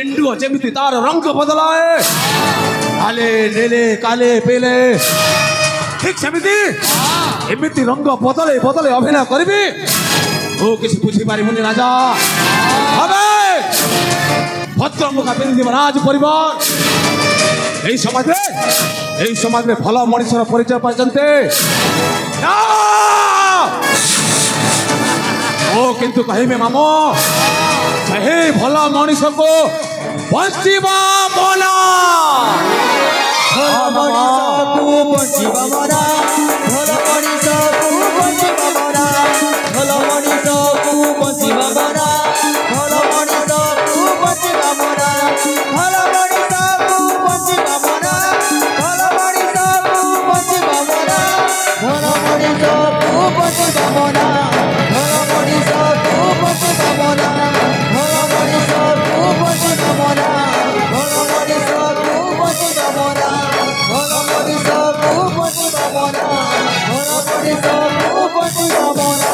एंडुआ जेमिति तार रंग बदलाए काले नीले काले पीले ठीक सेमिति एमिति रंग बदले बदले अभिनय करिबी ओ किसी बुझी पारिबुनी राजा अबे भद्र मुखा पिंधि राज परिवार এই সমাজে ভালো মনিষর পরিচয় পাইছন্তে ও কিন্তু কহিবে মামো সেই ভালো মনিষকো বঞ্চিবা মনা ভালো মনিষকো বঞ্চিবা মনা ভালো মনিষকো বঞ্চিবা মনা ভালো মনিষকো বঞ্চিবা মনা ভালো মনিষকো বঞ্চিবা মনা ভালো মনিষকো বঞ্চিবা মনা ভালো মনিষকো বঞ্চিবা মনা ভালো মনিষকো বঞ্চিবা মনা ভালো মনিষকো বঞ্চিবা মনা ভালো মনিষকো বঞ্চিবা মনা ভালো মনিষকো বঞ্চিবা মনা ভালো মনিষকো বঞ্চিবা মনা ভালো মনিষকো বঞ্চিবা মনা।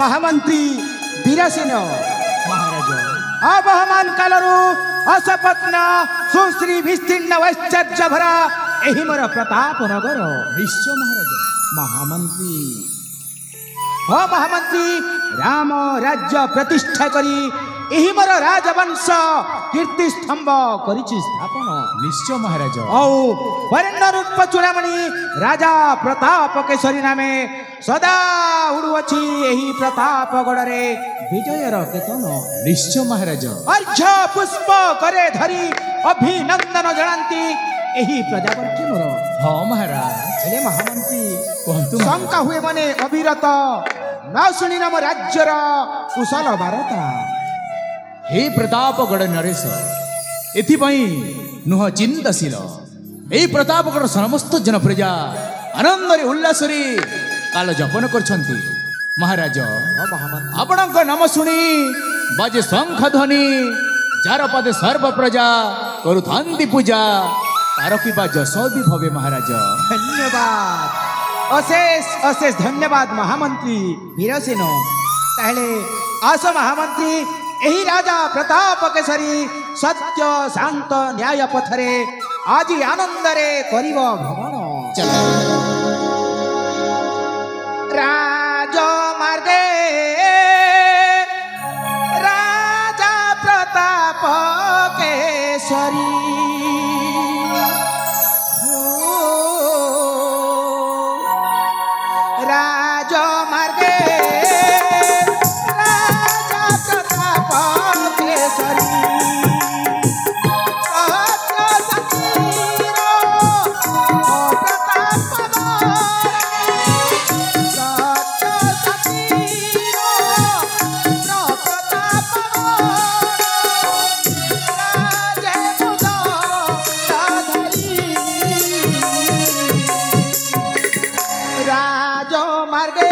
महामंत्री वीरसेन महाराज अबहमान कालरू असपत्न सुश्री विस्तीर्ण वैश्चर्य भरा एही मोर प्रताप नगर निश्चय महाराज महामंत्री महामंत्री राम राज्य प्रतिष्ठा करी एही मोर राजवंश कीर्ति स्तंभ करिछि स्थापन निश्चय महाराज औ वरेण्य रूप चूड़ामणि राजा प्रताप केशरी नामे सदा उड़ुअछि एही प्रतापगढ़ विजयर केतन निश्चय महाराज अर्घ्य पुष्प करे धरी अभिनंदन जनांती एही प्रजापति मोर हाँ महाराज हेले महामंत्री कहतु शंका हुए मने अविरत न शुणी नाम राज्यर कुशल वार्ता हे प्रतापगढ़ नरेश एथिपाई नुह चिंताशील ए प्रतापगढ़ समस्त जन प्रजा आनंद उल्लास काल जपन करछंती महाराज आपणक नाम शुणी बाजे शंख ध्वनि जार पदे सर्व प्रजा करुथांती पूजा तार कि जस भी भवे महाराज धन्यवाद अशेष अशेष धन्यवाद महामंत्री वीरसेन ताहले आस महामंत्री एही राजा प्रताप केशरी सत्य शांत न्याय पथरे आज आनंदरे करिब भ्रमण राजमार्गे राजा प्रताप केशरी राजमार्गे राजा प्रताप केशरी राजमार्गे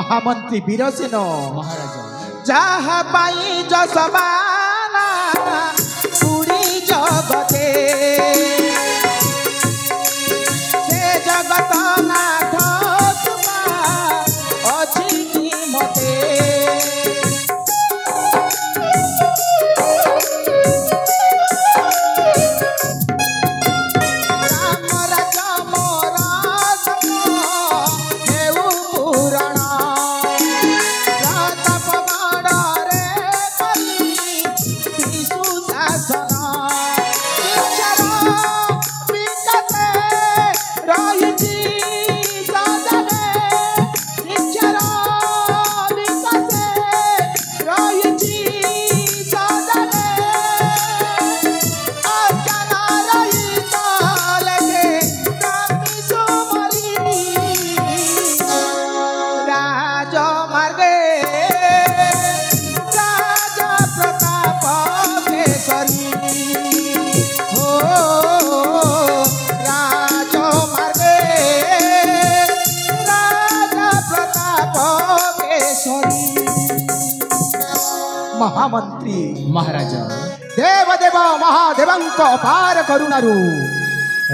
ମହାମନ୍ତ୍ରୀ ବୀରସେନ ମହାରାଜ ଯାହା ପାଇଁ ଯଶବାନା ପୁରୀ ଜଗତେ ସେ ଜଗତ ନାଥ ତୁମା ଅଛି କି ମତେ महामंत्री महाराज देवदेव महादेवंक अपार करुणारू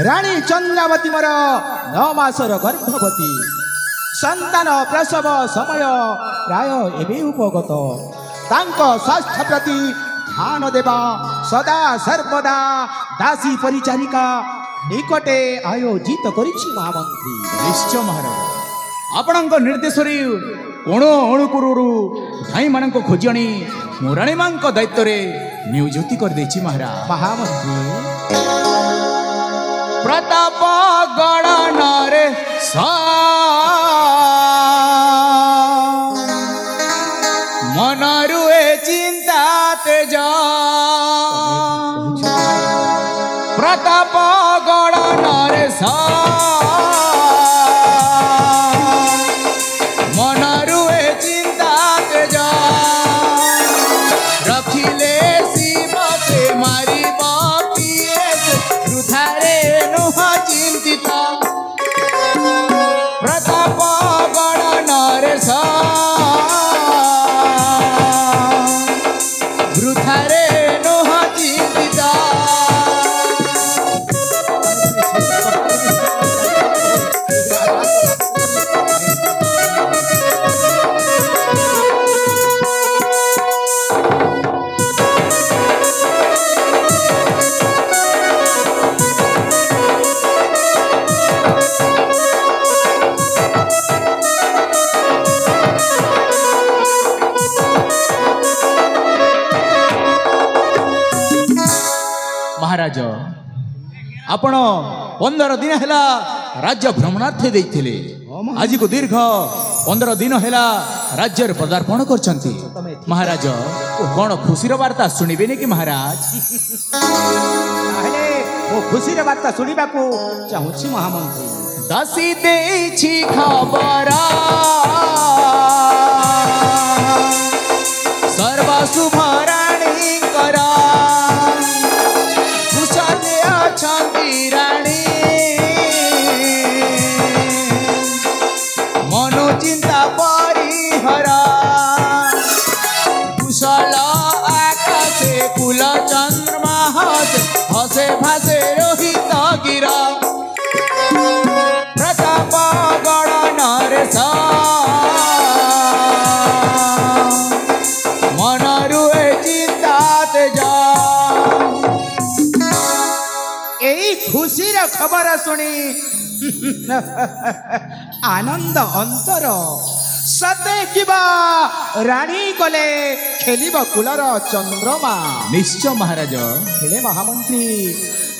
रानी चंद्रावती मोर 9 मासर गर्भवती संतान प्रसव समय प्राय एबे उपगत तांक स्वास्थ्य प्रति ध्यान देवा सदा सर्वदा दासी परिचारिका निकटे आयोजित करिछि महामंत्री। निश्चय महाराज आपणଙ୍କ निर्देशरे कोण अणुकुरु धाई मानक खोजी आनी मुराणी मांक दायित्व रे नियोजित कर देछि महाराज। महामंत्री प्रताप गण नरे मनरु ए चिंता तेज प्रताप गण नरे मनरु ए चिंता तेज रखिले शिव से मारी रुधारे नुह चिंतित प्रताप गण नरेश वृथारे नुह चिंतित महाराज आपण 15 दिन हैला राज्य भ्रमणार्थे देइथिले आज को दीर्घ 15 दिन हैला राज्य पदार्पण करछंती महाराज कोन खुशी रो वार्ता सुनिबे ने कि महाराज ताहले वो खुशी रो वार्ता सुनिबा को चाहूछि महामंत्री। दासी देछि खबर सर्व शुभ रानी करा रानी मनो चिंता परिहरा कुशल आकाशे कुल चंद्रमा हसे भासे रोहित गिरा प्रताप गण नरेश मनरु ए चिंता तेजा खुशी रो खबर सुनी आनंद अंतर सते किबा रानी गले खेलिब कुलर चंद्रमा। निश्चय महाराज हेले महामंत्री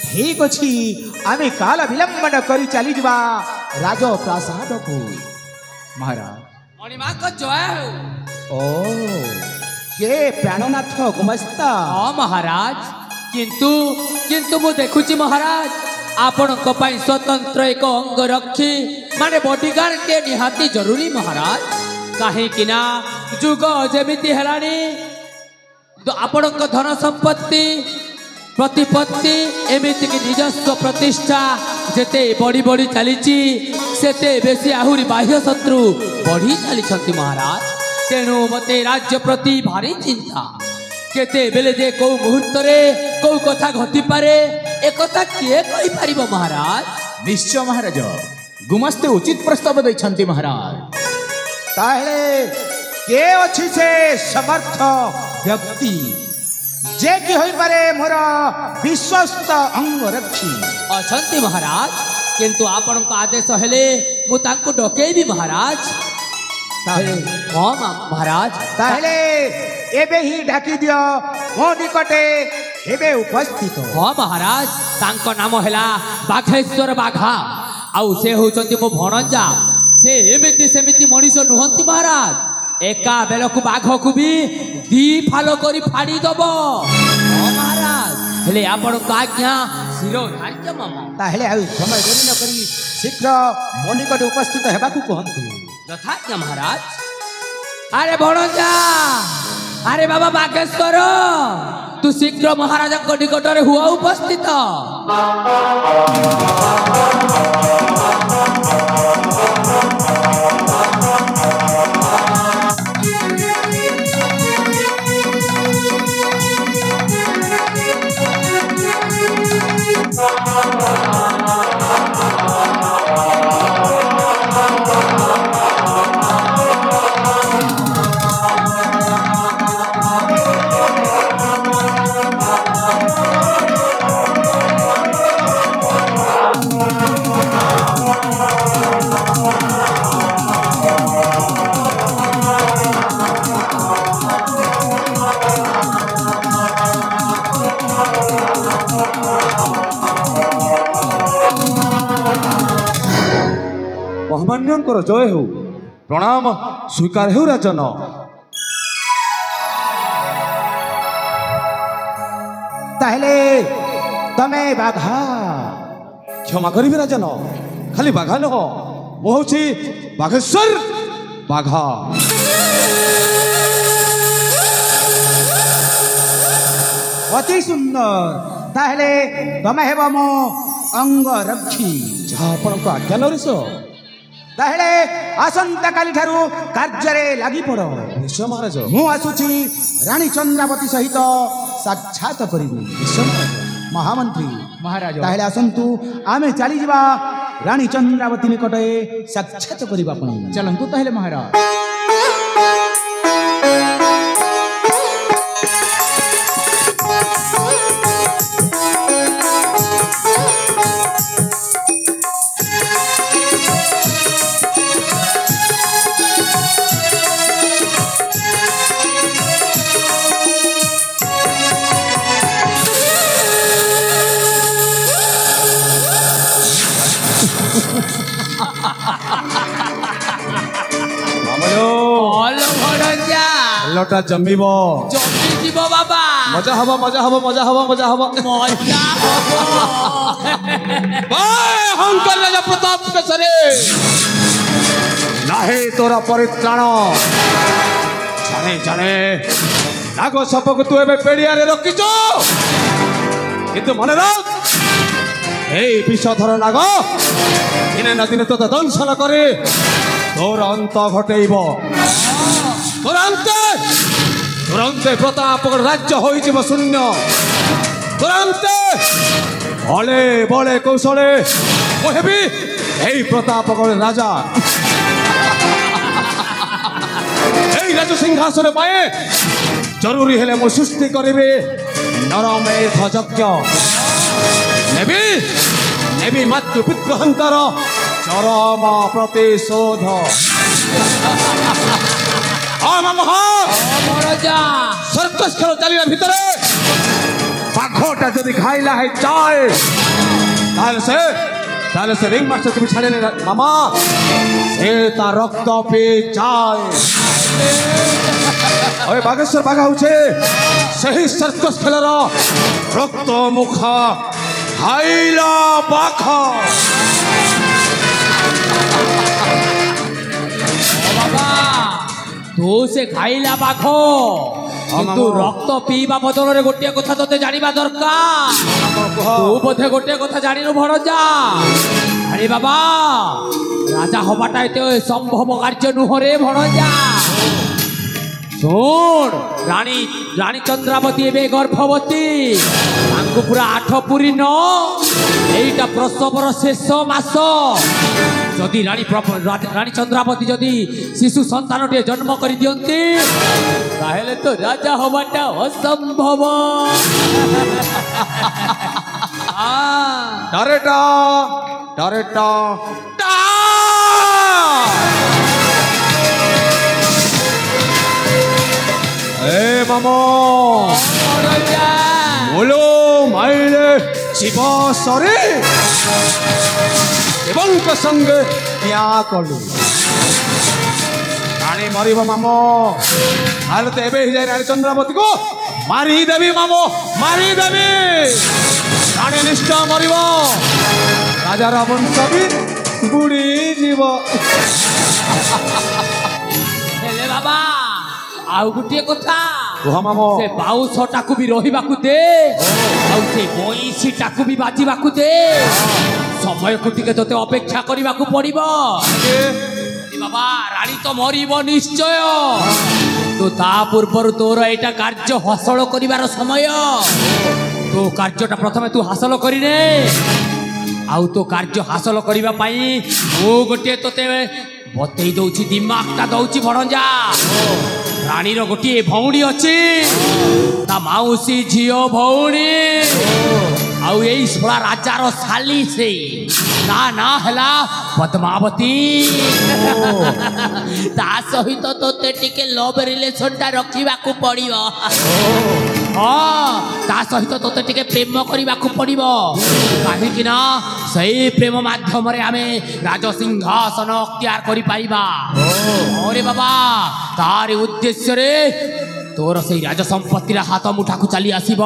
ठीक अछि आमे काल विलंबन करी चली जबा राजप्रासाद को महाराज अणिमा को जय ओ के प्राणनाथ गुमस्ता हाँ महाराज किंतु किंतु मु देखुची महाराज आपण को पाई स्वतंत्र एक अंग रखी माने बॉडीगार्ड के निहाती जरूरी महाराज काहे किना जुग जेमिति हेलानी तो आपण को धन संपत्ति प्रतिपत्ति एमिति की निजस्व प्रतिष्ठा जेते बड़ी बड़ी चलीची सेते बेसी आहुरी बाह्य शत्रु बढ़ी चली महाराज तेणु मते राज्य प्रति भारी चिंता केते बेले जे को मुहूर्त रे को कथा घटी पारे ए कथा किए कहि परिबो महाराज। निश्चय महाराज गुमस्ते उचित प्रस्ताव दैछन्ति महाराज। ताहले के अछि से समर्थ व्यक्ति जे कि होई पारे मोर विश्वस्त अंगरक्षी अछंती महाराज किंतु आपण का आदेश हेले मु तांको डकेबी महाराज। ताहले हां महाराज ताहले एबे ही डाकी दियो मो निकटे हेबे उपस्थित हां महाराज तांको नाम हेला बाघेश्वर बाघा आउ से होचंती मो भणजा से एमिति सेमिति मनीष नुहंती महाराज एका बेलकु बाघ को भी दी फालो करी फाड़ी दबो महाराज हेले आपण का आज्ञा शिरो धार्य मामा। ताहले आउ समय देरी न करी शीघ्र मो निकटे उपस्थित हेबाकु कहंतु। यथाज्ञा महाराज। अरे भणजा अरे बाबा बागेश्वर तू शीघ्र महाराज निकट में हुआ उपस्थित। महामान्यंकर जय हो प्रणाम स्वीकार हो राजन। ताहले तमे बाघा क्षमा करिबे राजन खाली बाघा न मु होछि बाघेश्वर बाघा। अति सुंदर ताहले तमे हेबो मो अंगरक्षी जहाँ आपण को आज्ञा नरेश ताहले आसंता काली ठारू कार्य लगी पड़। निश्चय महाराज मु आसुची रानी चंद्रावती सहित साक्षात करिबी। निश्चय महाराज महामंत्री महाराज ताहले आसंतु आमे चली जिबा रानी चंद्रावती निकटे साक्षात करिबा पई। चलंतु ताहले महाराज। लटा जमीब जमी जीव बाबा मजा हवा मजा हवा मजा हवा मजा हवा मजा हंकर राजा प्रताप केसरी नाहे तोरा परित्राण जाने जाने नाग सपक तू एबे पेड़िया रे रखिछ किंतु मन रख ए विषधर नाग दिने न दिने तो दंशन करे तोर अंत घटेइब तुरंते प्रताप राज्य हो शून्य तुरंते बले बले कौशले कहबी यही प्रतापगढ़ राजा यही राज सिंहासन पाए जरूरी हेले मु सृष्टि करिबे नरमेध यज्ञ नेबी नेबी मातृ पितृहंतर चरम प्रतिशोध। सर्कस खेल चलिया भितर बाघटा जदि खाइला है चाय ताले से रिंग मास्टर भी छाड़े मामा से ता रक्त पे चाय ओए बागेश्वर बाघा होछे सही सर्कस खेलर रक्त मुख खाइला बाघ तू से खाइला बाघ किंतु रक्त पीवा बदल गोटे कथा तोते जानिबा दरकार तू बोधे गोटे कथा जानिनु भणजा अरे बाबा রাজা হবাটা এতে সম্ভব কার্য নুহরে ভণজা শোন রানী রানী চন্দ্রাবতী এবে গর্ভবতী তাଙ୍କୁ পুরা 8 পুরি ন এইটা প্রসবর শেষ মাস যদি রানী চন্দ্রাবতী যদি শিশু সন্তানটিয়ে জন্ম করে দিয়ন্তি তাহলে তো রাজা হবাটা অসম্ভব ডারেটা ডারেটা এ মামো বলো মাইলে শিব সরে এবং সঙ্গে ইয়া কলু রানী মরিব মামো তাহলে তো এবে যায় রানী চন্দ্রাবতী কো মারি দেবী মামো মারি দেবী রানী নিষ্ঠা মরিব রাজার বংশ বি বুড়ি জীব ହେଲେ ବାବା ଆଉ ଗୋଟିଏ କଥା କୁହ ମାମୋ ସେ ବାଉଁଶଟାକୁ ବି ରହିବାକୁ ଦେ ଆଉ ସେ ବଇଁଶୀଟାକୁ ବି ବାଜିବାକୁ ଦେ ସମୟକୁ ଟିକେ ତୋତେ ଅପେକ୍ଷା କରିବାକୁ ପଡିବ ବାବା ରାଣୀ ତ ମରିବ ନିଶ୍ଚୟ ତୁ ତା ପୂର୍ବରୁ ତୋର ଏଇଟା କାର୍ଯ୍ୟ ହାସଲ କରିବାର ସମୟ ତୋ କାର୍ଯ୍ୟଟା ପ୍ରଥମେ ତୁ ହାସଲ କରିନେ ଆଉ ତୋ କାର୍ଯ୍ୟ ହାସଲ କରିବା ପାଇଁ ମୁଁ ଗୋଟିଏ ତୋତେ ବତେଇ ଦଉଛି ଦିମାଗଟା ଦଉଛି ଭଣଜା ରାଣୀର ଗୋଟିଏ ଭଉଣୀ ଅଛି ତା ମାଉସୀ ଝିଅ ଭଉଣୀ ଆଉ ଏଇ ଶଳା ରାଜାର ଶାଲି ସେଇ ତା ନାଁ ହେଲା ପଦ୍ମାବତୀ ତା ସହିତ ତୋତେ ଟିକେ ଲଭ୍ ରିଲେସନଟା ରଖିବାକୁ ପଡ଼ିବ ହଁ ତା ସହିତ ତୋତେ ଟିକେ ପ୍ରେମ କରିବାକୁ ପଡ଼ିବ କାହିଁକି ନା ସେଇ ପ୍ରେମ ମାଧ୍ୟମରେ ଆମେ ରାଜସିଂହାସନ ଅକ୍ତିଆର କରିପାରିବା ହରେ ବାବା ତାରି ଉଦ୍ଦେଶ୍ୟରେ ତୋର ସେଇ ରାଜ ସମ୍ପତ୍ତିର ହାତ ମୁଠାକୁ ଚାଲି ଆସିବ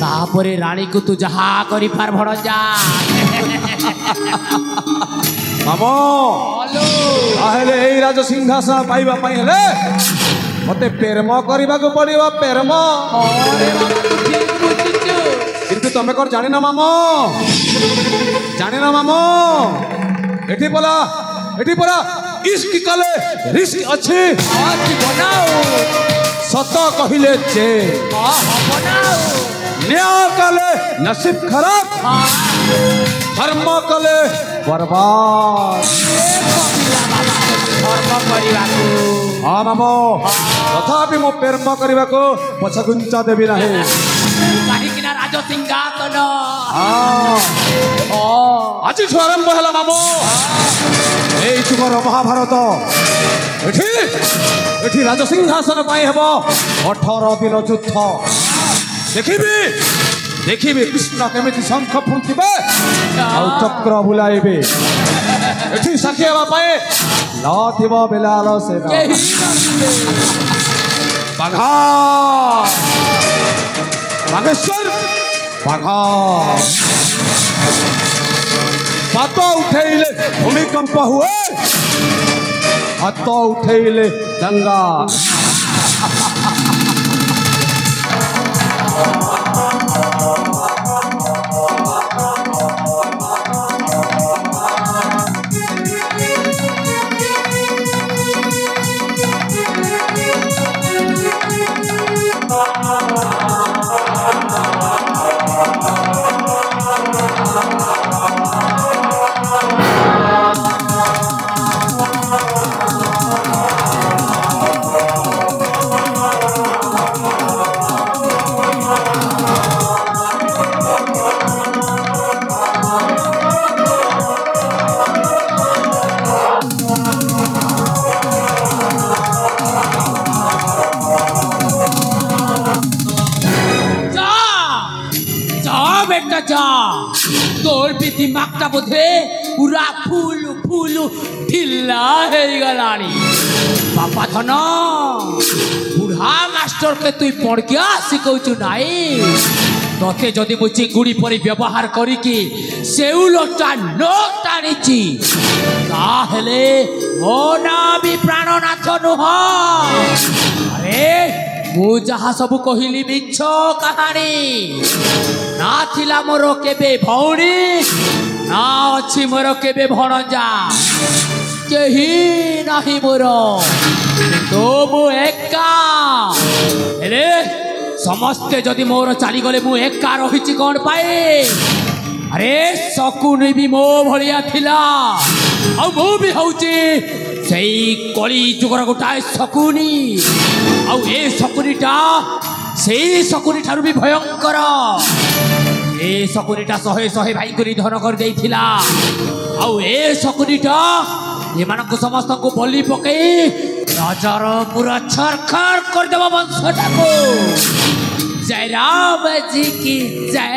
ତାପରେ ରାଣୀକୁ ତୁ ଯାହା କରିପାର ଭଣଜା ମାମୋ ତାହେଲେ ଏଇ ରାଜ ସିଂହାସନ ପାଇବା ପାଇଁ ହେଲେ ମତେ ପ୍ରେମ କରିବାକୁ ପଡିବ ପ୍ରେମ କିନ୍ତୁ ତମେ କଣ ଜାଣିନ ମାମୋ ଜାଣିନ ମାମୋ ଏଠି ପରା ଇସ୍କ କଲେ ରିସ୍କ ଅଛି ସତ କହିଲେ ଯେ न्याय कले नसीब खराब धर्म कले बर्बाद हाँ मामो तथापि मो प्रेम करने को पछघुंचा देवी नहीं राज सिंहासन आज आरंभ है मामो এই তুমর মহাভারত এটি রাজ সিংহাসন পাই হব 18 দিন যুদ্ধ देखिबे कृष्ण केमिति शंख फुंकिबे आउ चक्र बुलाइबे एठी साखी हेबा पाए लाथिबो बेलाल सेना बाघा बागेश्वर बाघा पात उठेइले भूमिकंप हुए हाथ उठेइले गंगा तोर भी दिमागटा बोधे पूरा फूल फूल ढिला है गलानी बापा धन बुढ़ा मास्टर के तुई पढ़ क्या शिखौचु नाई तोते जदि मु चिंगुड़ी परी व्यवहार करिकी सेउलटा न टाणीची ताहेले मो ना भी प्राणनाथ नुह अरे मु जहा सब कहली मिछ कहानी ना थिला मोर केबे भौणी ना अच्छी मोर केबे भणजा केही नाही मोर तो मु एका हेले समस्ते जदि मोर चली गले मु एका रही कौन पाए अरे शकुनी भी मो भलिया थिला आ मु भी होउची सेई कली जुगर गोटाए शकुनी आ ए शकुनीटा सेई शकुनी ठारू भी भयंकर ए शकुनीटा शहे शहे भाई को निधन कर देइथिला आ ए शकुनीटा एमानक समस्त को बलि पकई राजार पूरा छरखर कर देबा वंशटा को जय राम जी की जय।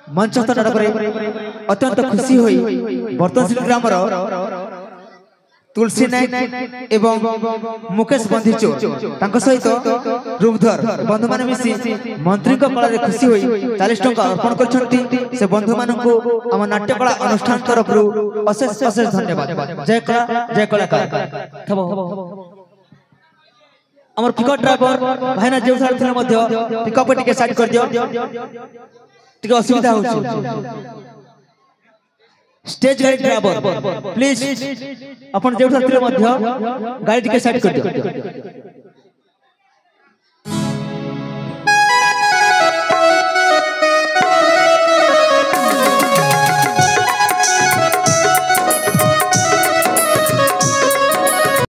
मंचस्थ नाटक अत्यंत खुशी होई बर्तनशील ग्रामर तुलसी नायक एवं मुकेश बंधिचो तांको सहित रूपधर बंधु माने मिसी मंत्री को कला रे खुशी होई 40 टंका अर्पण करछंती से बंधु मान को हम नाट्य कला अनुष्ठान तरफ अशेष अशेष धन्यवाद। जय कलाकार हमर पिकअप ड्राइवर भाईना जेउ सार थिले मध्य पिकअप टिके साइड कर दियो टिके असुविधा होछ। स्टेज गाइड ड्राइवर प्लीज अपन जेउ सार थिले मध्य गाड़ी टिके साइड कर दियो।